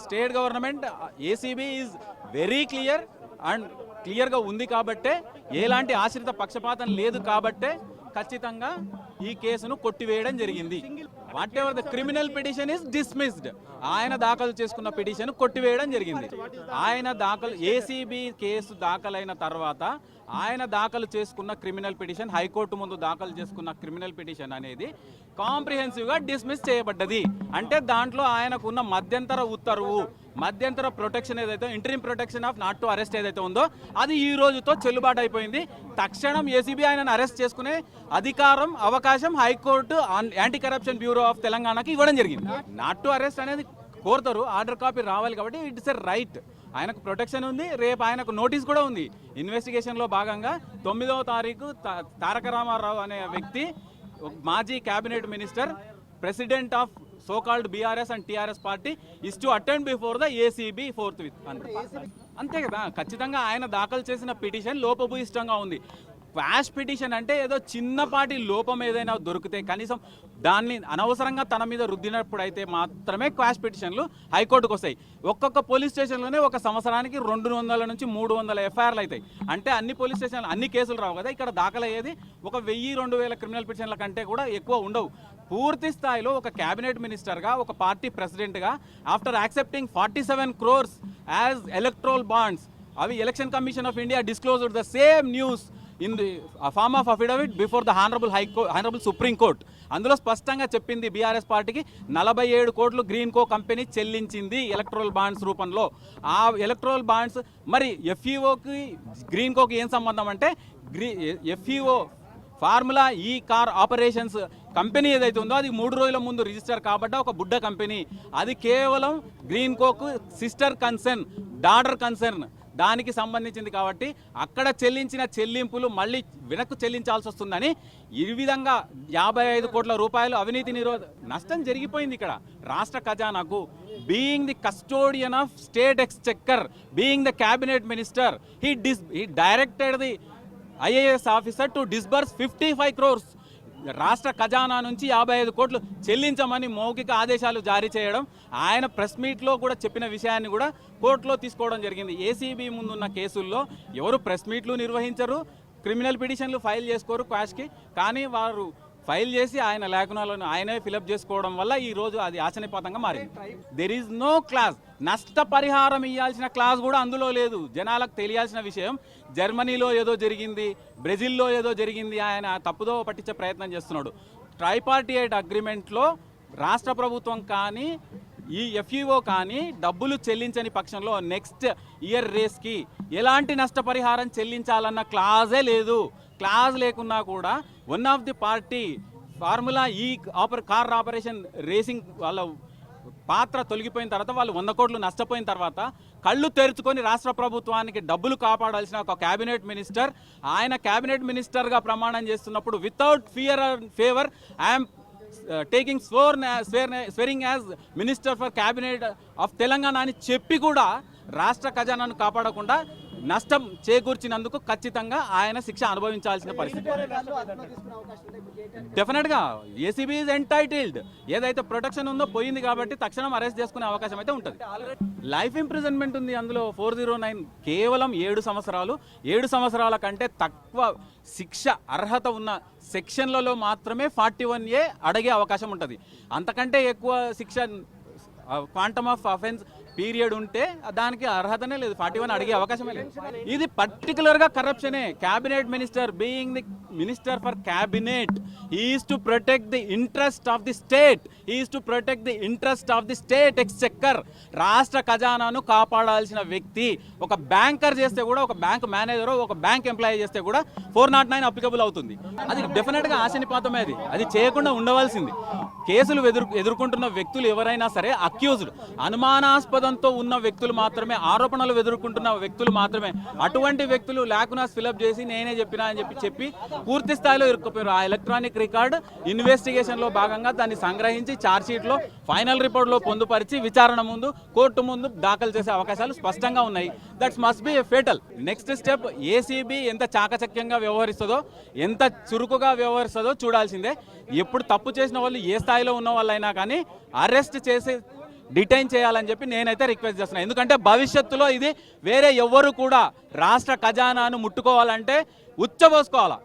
State government ACB is very clear and క్లియర్గా ఉంది కాబట్టే, ఎలాంటి ఆశ్రిత పక్షపాతం లేదు కాబట్టే ఖచ్చితంగా ఈ కేసును కొట్టివేయడం జరిగింది. What ever the criminal petition is dismissed. ఆయన దాఖలు చేసుకున్న పిటిషన్ కొట్టివేయడం జరిగింది. ఏసీబీ కేసు దాఖలైన తర్వాత ఆయన దాఖలు చేసుకున్న క్రిమినల్ పిటిషన్, హైకోర్టు ముందు దాఖలు చేసుకున్న క్రిమినల్ పిటిషన్ అనేది కాంప్రిహెన్సివ్గా డిస్మిస్ చేయబడ్డది. అంటే దాంట్లో ఆయనకున్న మధ్యంతర ఉత్తర్వు, మధ్యంతర ప్రొటెక్షన్ ఏదైతే, interim protection of not to arrest ఏదైతే ఉందో అది ఈ రోజుతో చెల్లుబాటు అయిపోయింది. తక్షణం ఏసీబీ ఆయనను అరెస్ట్ చేసుకునే అధికారం, అవకాశం high court anti corruption bureau of తెలంగాణకి ఇవ్వడం జరిగింది. నాట్ టు అరెస్ట్ అనేది కోరుతారు, ఆర్డర్ కాపీ రావాలి కాబట్టి ఇట్స్ ఎ రైట్. ఆయనకు ప్రొటెక్షన్ ఉంది, రేపు ఆయనకు నోటీస్ కూడా ఉంది. ఇన్వెస్టిగేషన్లో భాగంగా 9వ తారీఖు తారక రామారావు అనే వ్యక్తి, మాజీ cabinet minister, president of so called BRS and TRS party is to attend before the ACB forthwith అంతే కదా. ఖచ్చితంగా ఆయన దాఖలు చేసిన పిటిషన్ లోపభూయిష్టంగా ఉంది. క్వాష్ పిటిషన్ అంటే ఏదో చిన్నపాటి లోపం ఏదైనా దొరికితే కనీసం దాన్ని అనవసరంగా తన మీద రుద్దినప్పుడు అయితే మాత్రమే క్వాష్ పిటిషన్లు హైకోర్టుకు వస్తాయి. ఒక్కొక్క పోలీస్ స్టేషన్లోనే ఒక సంవత్సరానికి 200 నుంచి 300 ఎఫ్ఐఆర్లు అవుతాయి. అంటే అన్ని పోలీస్ స్టేషన్లు అన్ని కేసులు రావు కదా. ఇక్కడ దాఖలయ్యేది ఒక 1000-2000 క్రిమినల్ పిటిషన్ల కంటే కూడా ఎక్కువ ఉండవు. పూర్తి స్థాయిలో ఒక క్యాబినెట్ మినిస్టర్గా, ఒక పార్టీ ప్రెసిడెంట్గా, after accepting 47 crores as electoral bonds, అవి election commission of India disclosed the same news in the form of affidavit before the honourable supreme court. అందులో స్పష్టంగా చెప్పింది బీఆర్ఎస్ పార్టీకి 47 కోట్లు గ్రీన్ కో కంపెనీ చెల్లించింది ఎలక్ట్రల్ బాండ్స్ రూపంలో. ఆ ఎలక్ట్రల్ బాండ్స్ మరి ఎఫ్ఈఓకి గ్రీన్ కోకి ఏం సంబంధం అంటే, ఎఫ్ఈఓ ఫార్ములా ఈ కార్ ఆపరేషన్స్ కంపెనీ ఏదైతే ఉందో అది 3 రోజుల ముందు రిజిస్టర్ కాబట్టి ఒక బుడ్డ కంపెనీ. అది కేవలం green Coke sister concern, daughter concern, దానికి సంబంధించింది కాబట్టి అక్కడ చెల్లించిన చెల్లింపులు మళ్ళీ వెనక్కు చెల్లించాల్సి వస్తుందని ఈ విధంగా 55 కోట్ల రూపాయలు అవినీతి నష్టం జరిగిపోయింది. ఇక్కడ రాష్ట్ర ఖజానాకు, being the custodian of state exchequer, being the cabinet minister, he directed the IAS officer to disburse 55 crores. రాష్ట్ర ఖజానా నుంచి 55 కోట్లు చెల్లించమని మౌఖిక ఆదేశాలు జారీ చేయడం, ఆయన ప్రెస్ మీట్లో కూడా చెప్పిన విషయాన్ని కూడా కోర్టులో తీసుకోవడం జరిగింది. ఏసీబీ ముందున్న కేసుల్లో ఎవరు ప్రెస్ మీట్లు నిర్వహించరు, క్రిమినల్ పిటిషన్లు ఫైల్ చేసుకోరు క్వాష్కి. కానీ వారు ఫైల్ చేసి ఆయన లేఖనాలను ఆయనే ఫిలప్ చేసుకోవడం వల్ల ఈరోజు అది ఆశనిపాతంగా మారింది. దెర్ ఈజ్ నో క్లాజ్, నష్టపరిహారం ఇవ్వాల్సిన క్లాజ్ కూడా అందులో లేదు. జనాలకు తెలియాల్సిన విషయం, జర్మనీలో ఏదో జరిగింది, బ్రెజిల్లో ఏదో జరిగింది, ఆయన తప్పుదో పట్టించే ప్రయత్నం చేస్తున్నాడు. ట్రైపార్టియేట్ అగ్రిమెంట్లో రాష్ట్ర ప్రభుత్వం కానీ ఈ ఎఫ్ఈఓ కానీ డబ్బులు చెల్లించని పక్షంలో నెక్స్ట్ ఇయర్ రేస్కి ఎలాంటి నష్టపరిహారం చెల్లించాలన్న క్లాజే లేదు. క్లాజ్ లేకున్నా కూడా one of the party formula ఈ కార్ ఆపరేషన్ రేసింగ్ వాళ్ళ పాత్ర తొలగిపోయిన తర్వాత, వాళ్ళు 100 కోట్లు నష్టపోయిన తర్వాత కళ్ళు తెరుచుకొని రాష్ట్ర ప్రభుత్వానికి డబ్బులు కాపాడాల్సిన ఒక క్యాబినెట్ మినిస్టర్, ఆయన క్యాబినెట్ మినిస్టర్గా ప్రమాణం చేస్తున్నప్పుడు without fear or favour I'm taking swearing as minister for cabinet of Telangana అని చెప్పి కూడా రాష్ట్ర ఖజానాను కాపాడకుండా నష్టం చేకూర్చినందుకు ఖచ్చితంగా ఆయన శిక్ష అనుభవించాల్సిన పరిస్థితి. డెఫినెట్గా ఏసీబీ ఈజ్ ఎంటైటిల్డ్. ఏదైతే ప్రొటెక్షన్ ఉందో పోయింది కాబట్టి తక్షణం అరెస్ట్ చేసుకునే అవకాశం అయితే ఉంటుంది. లైఫ్ ఇంప్రిజన్మెంట్ ఉంది అందులో 409. కేవలం 7 సంవత్సరాలు, 7 సంవత్సరాల కంటే తక్కువ శిక్ష అర్హత ఉన్న సెక్షన్లలో మాత్రమే 41A అడిగే అవకాశం ఉంటుంది. అంతకంటే ఎక్కువ శిక్ష క్వాంటమ్ ఆఫ్ అఫెన్స్ పీరియడ్ ఉంటే దానికి అర్హతనే లేదు, 41 అడిగే అవకాశమే లేదు. ఇది పర్టికులర్గా కరప్షనే. Cabinet minister, being the minister for cabinet, he is to protect the interest of the state, he is to protect the interest of the state exchequer. రాష్ట్ర ఖజానాను కాపాడాల్సిన వ్యక్తి. ఒక బ్యాంకర్ చేస్తే కూడా, ఒక బ్యాంక్ మేనేజర్, ఒక బ్యాంక్ ఎంప్లాయీ చేస్తే కూడా 409 అప్లికబుల్ అవుతుంది. అది డెఫినెట్గా ఆశనిపాతమే. అది చేయకుండా ఉండవలసింది. కేసులు ఎదుర్కొంటున్న వ్యక్తులు ఎవరైనా సరే అక్యూజ్డ్, అనుమానాస్పదంతో ఉన్న వ్యక్తులు మాత్రమే, ఆరోపణలు ఎదుర్కొంటున్న వ్యక్తులు మాత్రమే. అటువంటి వ్యక్తులు లాకునాస్ ఫిలప్ చేసి నేనే చెప్పినా అని చెప్పి పూర్తి స్థాయిలో ఇరుక్కుపోయారు. ఆ ఎలక్ట్రానిక్ రికార్డ్ ఇన్వెస్టిగేషన్లో భాగంగా దాన్ని సంగ్రహించి ఛార్జ్షీట్లో ఫైనల్ రిపోర్ట్లో పొందుపరిచి విచారణ ముందు, కోర్టు ముందు దాఖలు చేసే అవకాశాలు స్పష్టంగా ఉన్నాయి. That's must be a fatal. Next step ACB ఎంత చాకచక్యంగా వ్యవహరిస్తుందో, ఎంత చురుకుగా వ్యవహరిస్తుందో చూడాల్సిందే. ఎప్పుడు తప్పు చేసిన వాళ్ళు ఏ స్థాయిలో ఉన్న వాళ్ళైనా కానీ అరెస్ట్ చేసి డిటైన్ చేయాలని చెప్పి నేనైతే రిక్వెస్ట్ చేస్తున్నాను. ఎందుకంటే భవిష్యత్తులో ఇది వేరే ఎవ్వరు కూడా రాష్ట్ర ఖజానాను ముట్టుకోవాలంటే ఉచ్చబోసుకోవాలా.